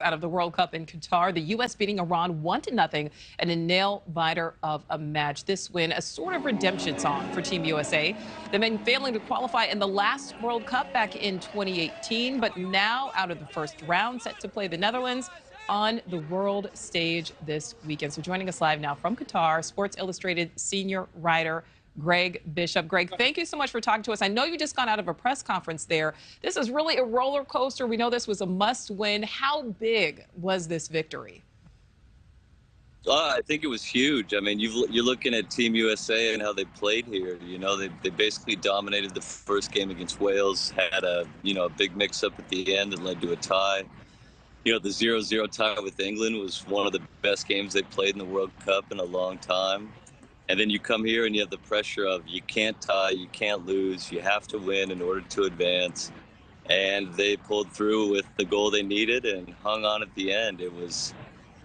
Out of the World Cup in Qatar, the U.S. beating Iran 1-0 in a nail-biter of a match. This win, a sort of redemption song for Team USA. The men failing to qualify in the last World Cup back in 2018, but now out of the first round, set to play the Netherlands on the world stage this weekend. So joining us live now from Qatar, Sports Illustrated senior writer Greg Bishop. Greg, thank you so much for talking to us. I know you just got out of a press conference there. This is really a roller coaster. We know this was a must win. How big was this victory? I think it was huge. I mean, you're looking at Team USA and how they played here. You know, they basically dominated the first game against Wales, had a big mix-up at the end that led to a tie. You know, the 0-0 tie with England was one of the best games they played in the World Cup in a long time. And then you come here and you have the pressure of you can't tie, you can't lose, you have to win in order to advance. And they pulled through with the goal they needed and hung on at the end. It was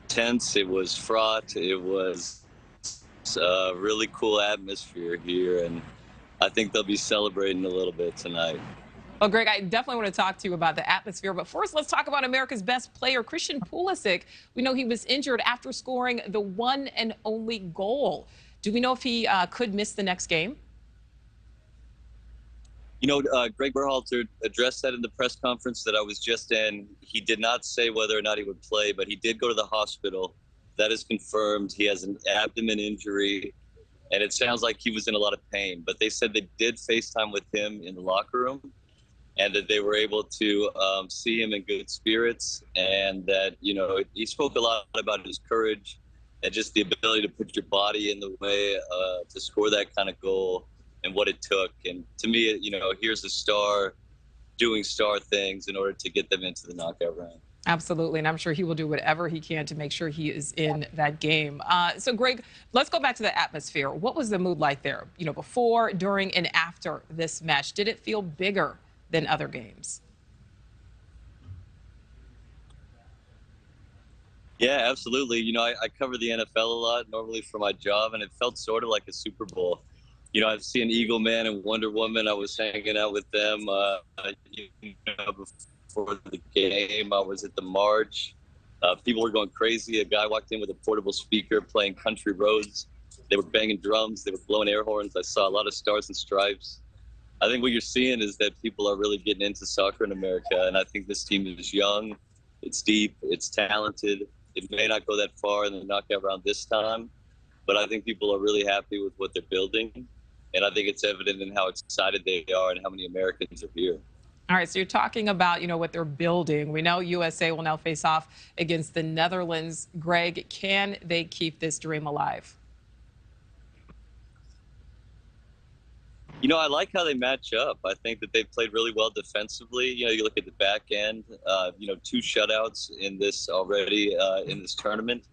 tense, it was fraught, it was a really cool atmosphere here. And I think they'll be celebrating a little bit tonight. Well, Greg, I definitely want to talk to you about the atmosphere. But first, let's talk about America's best player, Christian Pulisic. We know he was injured after scoring the one and only goal. Do we know if he could miss the next game? You know, Greg Berhalter addressed that in the press conference that I was just in. He did not say whether or not he would play, but he did go to the hospital. That is confirmed. He has an abdomen injury, and it sounds like he was in a lot of pain. But they said they did FaceTime with him in the locker room, and that they were able to see him in good spirits, and that, you know, he spoke a lot about his courage and just the ability to put your body in the way to score that kind of goal and what it took. And to me, you know, here's a star doing star things in order to get them into the knockout round. Absolutely, and I'm sure he will do whatever he can to make sure he is in that game. So, Greg, let's go back to the atmosphere. What was the mood like there, you know, before, during, and after this match? Did it feel bigger than other games? Yeah, absolutely. You know, I cover the NFL a lot normally for my job, and it felt sort of like a Super Bowl. You know, I've seen Eagle Man and Wonder Woman. I was hanging out with them before the game. I was at the march. People were going crazy. A guy walked in with a portable speaker playing Country Roads. They were banging drums. They were blowing air horns. I saw a lot of Stars and Stripes. I think what you're seeing is that people are really getting into soccer in America, and I think this team is young, it's deep, it's talented. It may not go that far in the knockout round this time, but I think people are really happy with what they're building, and I think it's evident in how excited they are and how many Americans are here. All right, so you're talking about, you know, what they're building. We know USA will now face off against the Netherlands. Greg, can they keep this dream alive? You know, I like how they match up. I think that they've played really well defensively. You know, you look at the back end, you know, 2 shutouts in this already in this tournament.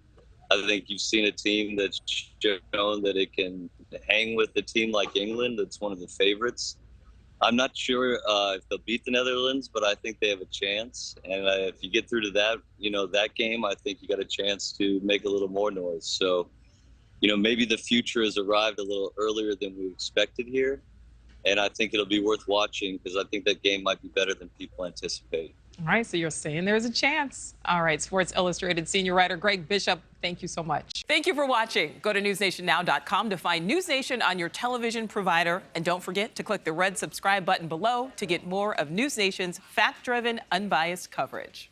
I think you've seen a team that's shown that it can hang with a team like England. That's one of the favorites. I'm not sure if they'll beat the Netherlands, but I think they have a chance. And if you get through to that, you know, that game, I think you got a chance to make a little more noise. So, you know, maybe the future has arrived a little earlier than we expected here. And I think it'll be worth watching because I think that game might be better than people anticipate. All right, so you're saying there's a chance. All right, Sports Illustrated senior writer Greg Bishop, thank you so much. Thank you for watching. Go to newsnationnow.com to find News Nation on your television provider. And don't forget to click the red subscribe button below to get more of News Nation's fact-driven, unbiased coverage.